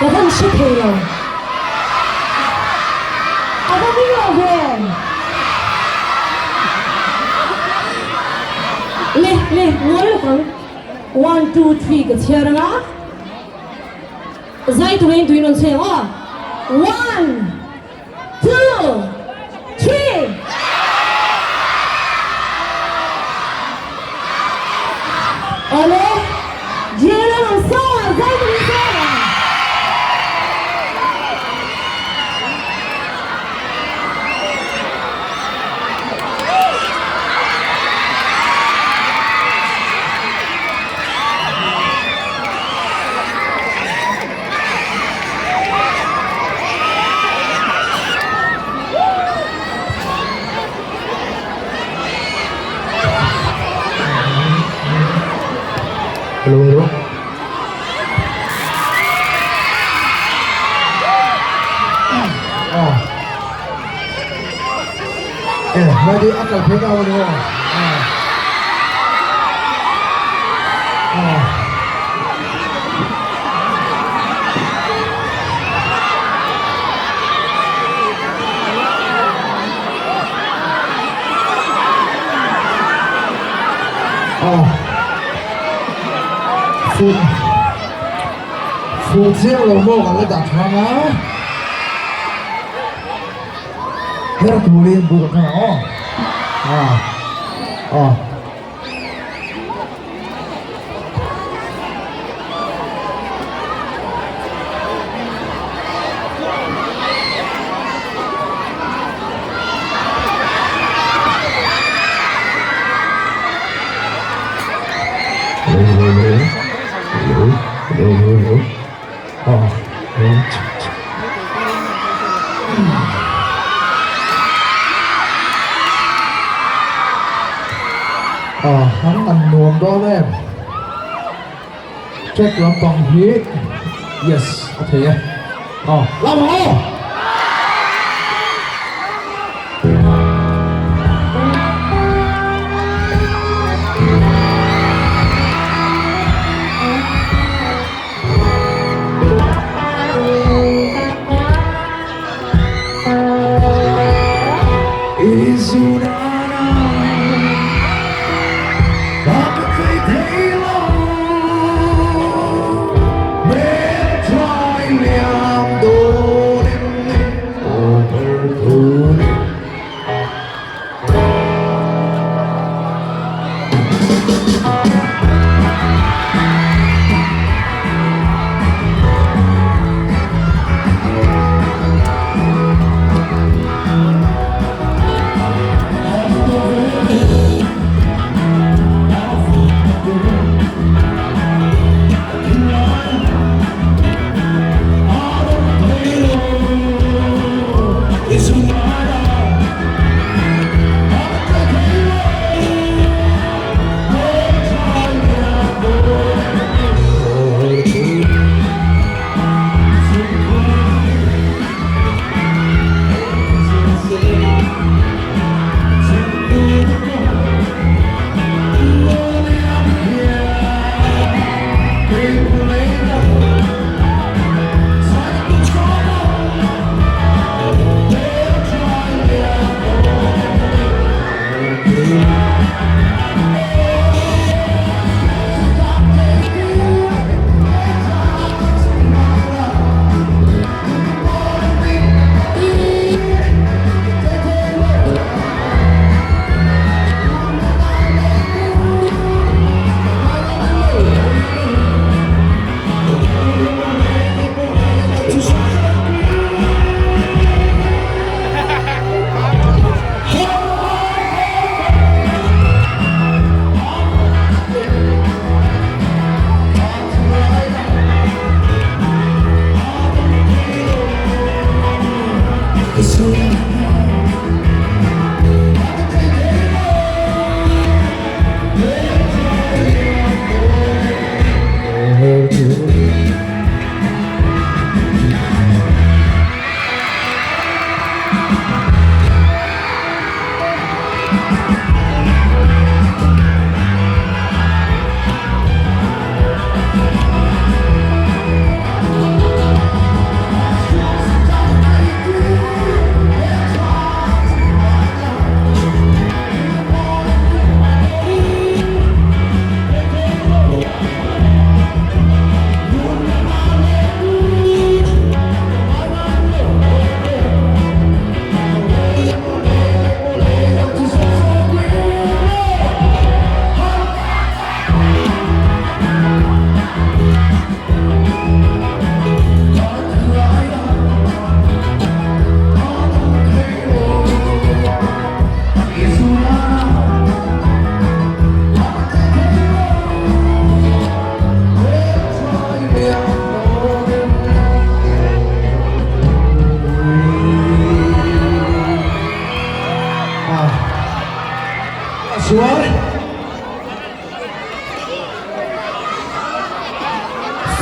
我很吃亏了。阿爸你老婆，来，我来放，1 2 3个切了啊！再对了切啊！1 2 3。好嘞，接着上，再对上。Hello. Lagi akal pegang ni. Phụ chiếc lồng mô cả cái đặt thang á. Thế là thủ liên bù được hả? Hắn ăn nuông đó lên. Check lòng bằng hít. Yes, có thể nhé. Làm hả?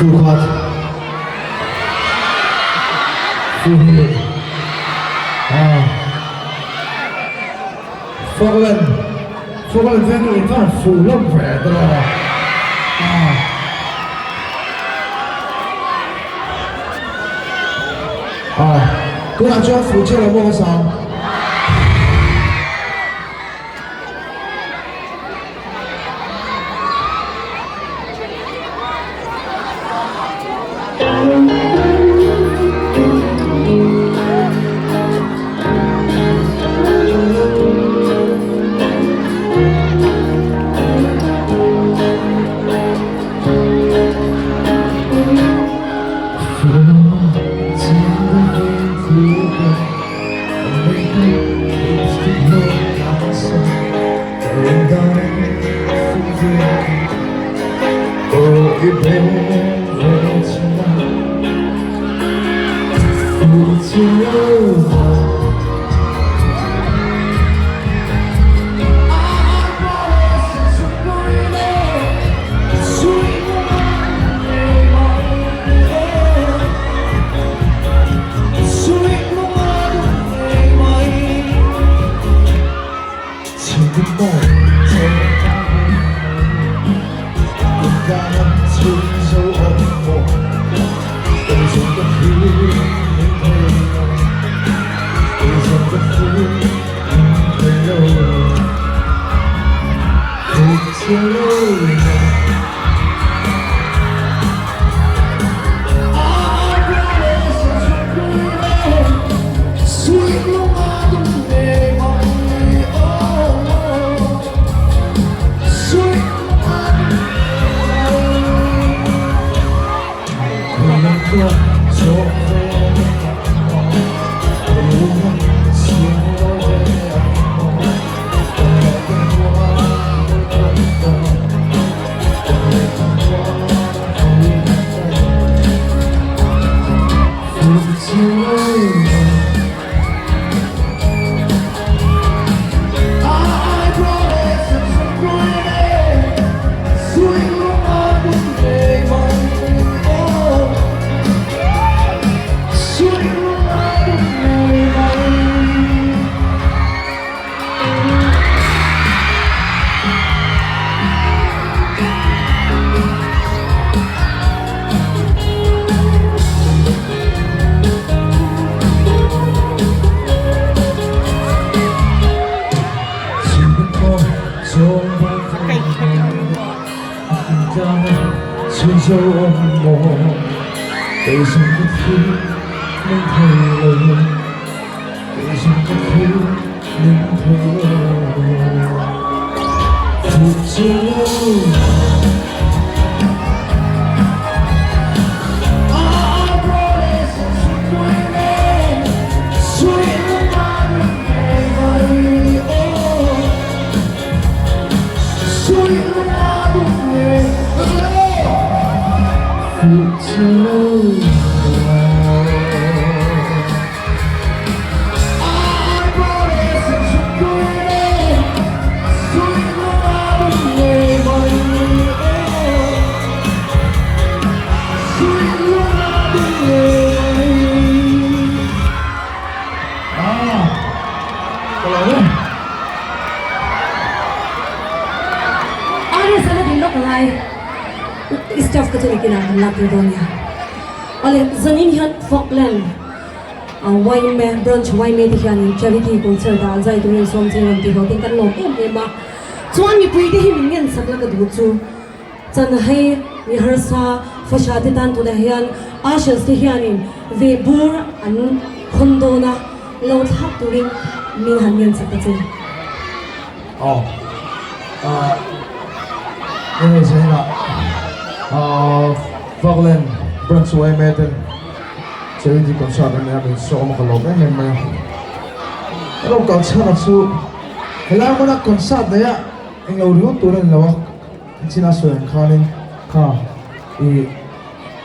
full cut full hit Falkland venue in front of full of bread cứ làm cho phụ trợ là mua cái sao dấu âm mộ để dòng cái thứ nên thay lời để dòng cái thứ nên thay lời thuộc dấu Stuff ka tuloy kinakang natin doon niya. Oleh, Zanin yan Falkland. YMA, branch YMA di yan, charity concert da, zai tu rin som sin ram ti ho, tingkan lom ma. Chuan mi pwede himingen sakla ka duchu. Chan hai rehearsa, fashati tan tu da yan, ashes di yanin, ve bur an kondo na, lo thap tu rin min han yan sakla chin. Ini saya Falkland, branch YMA din. Charity concert na namin so makalog na may ano concert na so kailangan mo na concert na ya ang lauriyon tulan lawak sinasoyan kanin ka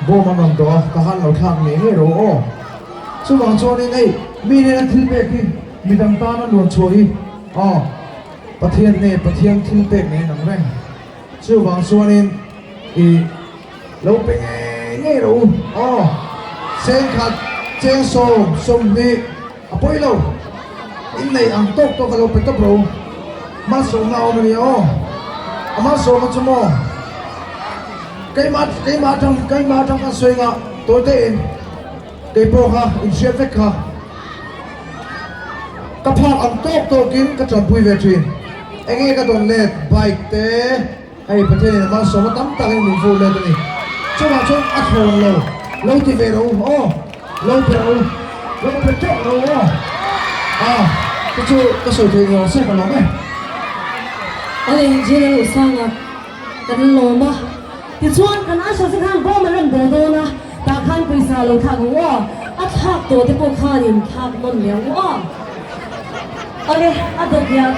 boma ng doa tahan law thak ni hero o so bang chonin ay mini na tilpek ki midang taman luan choi pathian tilpek ni nang reng so bang chonin law peng nghe đâu sen khát chen sông đi bôi lâu in này ăn tốt tôi kalau petap bro masuk ngau ni masuk macam mana cái mặt trong cái xoay ngã tôi thấy cái bộ ha in xe vết ha cái phòng ăn tốt tôi kín cái tròn bùi về truyền anh nghe cái tuần lệ bike té hay bữa thế này masuk mà tắm tặng mình phụ lên này cho mà cho ăn hồn lâu thì về đâu lâu phải chọn đâu cái sự thì nó sẽ còn lắm này anh chỉ là lúc sang à cái lỗ mà thì chuan cái nãy sau khi khăn bao mà làm đồ đồ na ta khăn pizza lâu thằng quá thác đồ thì bộ khăn nhìn thác món mèo quá ok được ya